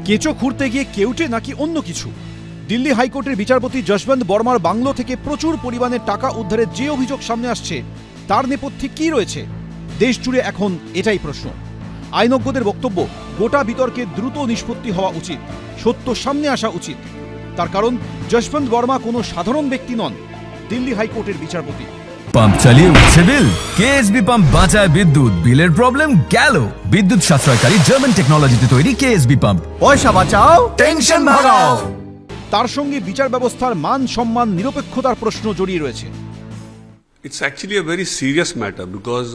কেঁচো খুঁড়তে গিয়ে কেউটে নাকি অন্য কিছু? দিল্লি হাইকোর্টের বিচারপতি যশবন্ত বর্মার বাংলো থেকে প্রচুর পরিমাণে টাকা উদ্ধারের যে অভিযোগ সামনে আসছে তার নেপথ্যে কি রয়েছে? দেশ জুড়ে এখন এটাই প্রশ্ন। আইনজ্ঞদের বক্তব্য, গোটা বিতর্কে দ্রুত নিষ্পত্তি হওয়া উচিত, সত্য সামনে আসা উচিত। তার কারণ যশবন্ত বর্মা কোনো সাধারণ ব্যক্তি নন, দিল্লি হাইকোর্টের বিচারপতি। পাম্প চালিয়ে উঠছে বিল, কেএসবি পাম্প বাঁচায় বিদ্যুৎ, বিলের প্রবলেম গেল। বিদ্যুৎ সাশ্রয়কারী জার্মান টেকনোলজিতে তৈরি কেএসবি পাম্প, পয়সা বাঁচাও, টেনশন ভাগাও। তার সঙ্গে বিচার ব্যবস্থার মান সম্মান নিরপেক্ষতার প্রশ্ন জড়িয়ে রয়েছে। It's actually a very serious matter because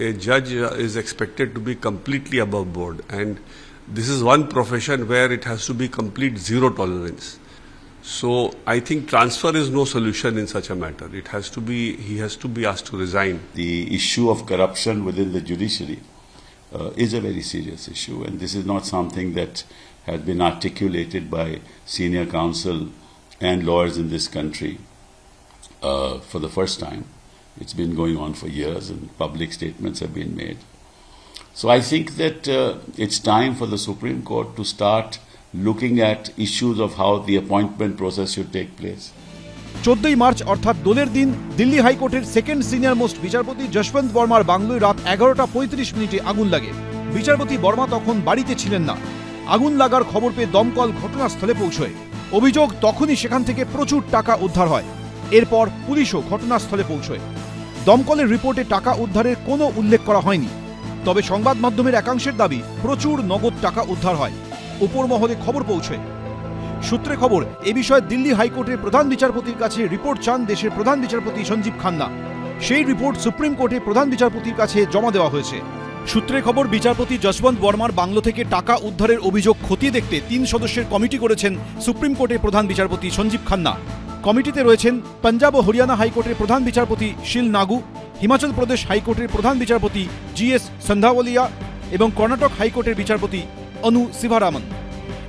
a judge is expected to be completely above board, and this is one profession where it has to be complete zero tolerance. So I think transfer is no solution in such a matter. He has to be asked to resign. The issue of corruption within the judiciary is a very serious issue, and this is not something that has been articulated by senior counsel and lawyers in this country for the first time. It's been going on for years and public statements have been made. So I think that it's time for the Supreme Court to start looking at issues of how the appointment process should take place. 14 March অর্থাৎ দোলের দিন দিল্লি হাইকোর্টের second senior most বিচারপতি যশবন্ত বর্মার বাংলোয় রাত 11:35 আগুন লাগে। বিচারপতি বর্মা তখন বাড়িতে ছিলেন না। আগুন লাগার খবর পেয়ে দমকল ঘটনাস্থলে পৌঁছয়। অভিযোগ, তখনই সেখান থেকে প্রচুর টাকা উদ্ধার হয়। এরপর পুলিশও ঘটনাস্থলে পৌঁছয়। দমকলের রিপোর্টে টাকা উদ্ধারের কোনো উল্লেখ করা হয়নি, তবে সংবাদ মাধ্যমের একাংশের দাবি প্রচুর নগদ টাকা উদ্ধার হয়। উপর মহলে খবর পৌঁছয়। সূত্রে খবর, এ বিষয়ে দিল্লি হাইকোর্টের প্রধান বিচারপতির কাছে রিপোর্ট চান দেশের প্রধান বিচারপতি সঞ্জীব খান্না। সেই রিপোর্ট সুপ্রিম কোর্টে প্রধান বিচারপতির কাছে জমা দেওয়া হয়েছে। সূত্রে খবর, বিচারপতি যশবন্ত বর্মার বাংলো থেকে টাকা উদ্ধারের অভিযোগ খতিয়ে দেখতে 3 সদস্যের কমিটি করেছেন সুপ্রিম কোর্টের প্রধান বিচারপতি সঞ্জীব খান্না। কমিটিতে রয়েছেন পাঞ্জাব ও হরিয়ানা হাইকোর্টের প্রধান বিচারপতি শিল নাগু, হিমাচল প্রদেশ হাইকোর্টের প্রধান বিচারপতি GS সন্ধাওয়ালিয়া এবং কর্ণাটক হাইকোর্টের বিচারপতি অনু শিভারামন।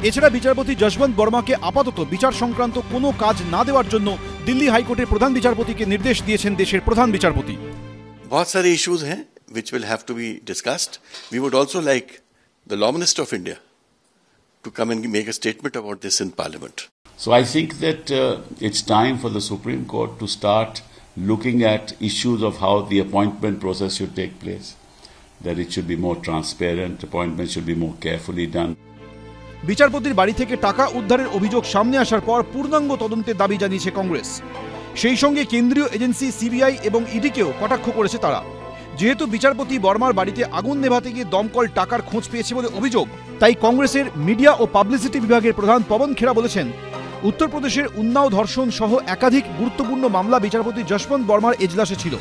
এছাড়া বিচারপতি যশবন্ত বর্মাকে আপাতত বিচার সংক্রান্ত কোনো কাজ না দেওয়ার জন্য দিল্লি হাইকোর্টের প্রধান বিচারপতিকে নির্দেশ দিয়েছেন দেশের প্রধান বিচারপতি। बहुत सारे इश्यूज हैं which will have to be discussed. We would also like the Law Minister of India to come and make a statement about this in Parliament. So I think that it's time for the Supreme Court to start looking at issues of how the appointment process should take place, that it should be more transparent, appointments should be more carefully done. বিচারপতির বাড়ি থেকে টাকা উদ্ধারের অভিযোগ সামনে আসার পর পূর্ণাঙ্গ তদন্তের দাবি জানিয়েছে কংগ্রেস। সেই সঙ্গে কেন্দ্রীয় এজেন্সি সিবিআই এবং ইডিকেও কটাক্ষ করেছে তারা। যেহেতু বিচারপতি বর্মার বাড়িতে আগুন নেভাতে গিয়ে দমকল টাকার খোঁজ পেয়েছে বলে অভিযোগ, তাই কংগ্রেসের মিডিয়া ও পাবলিসিটি বিভাগের প্রধান পবন খেরা বলেছেন, উত্তরপ্রদেশের উন্নাও ধর্ষণ সহ একাধিক গুরুত্বপূর্ণ মামলা বিচারপতি যশবন্ত বর্মার এজলাসে ছিল।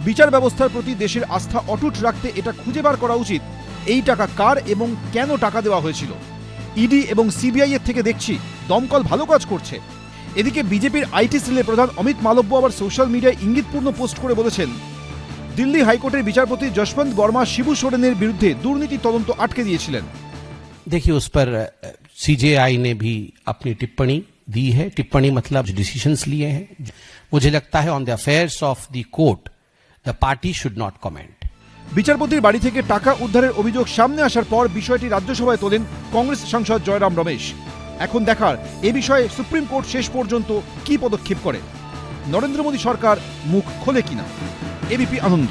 বিচার ব্যবস্থার প্রতি দেশের আস্থা অটুট রাখতে এটা খুঁজে বার করা উচিত, এই টাকা কার এবং কেন টাকা দেওয়া হয়েছিল। ইডি এবং সিবিআই এর থেকে দেখছি দমকল ভালো কাজ করছে। এদিকে বিজেপির আইটি সেলের প্রধান অমিত মালব্য আবার সোশ্যাল মিডিয়ায় ইঙ্গিতপূর্ণ পোস্ট করে বলেছেন, দিল্লি হাইকোর্টের বিচারপতি যশবন্ত বর্মা শিবু সোরেনের বিরুদ্ধে দুর্নীতি তদন্ত আটকে দিয়েছিলেন। देखिए, उस पर सीजेआई ने भी अपनी टिप्पणी दी है। टिप्पणी मतलब डिसीजंस लिए हैं। मुझे लगता है on the affairs of the court the party should not comment. বিচারপতির বাড়ি থেকে টাকা উদ্ধারের অভিযোগ সামনে আসার পর বিষয়টি রাজ্যসভায় তোলেন কংগ্রেস সাংসদ জয়রাম রমেশ। এখন দেখার এ বিষয়ে সুপ্রিম কোর্ট শেষ পর্যন্ত কি পদক্ষেপ করে। নরেন্দ্র মোদী সরকার মুখ খোলে কিনা। এবিপি আনন্দ।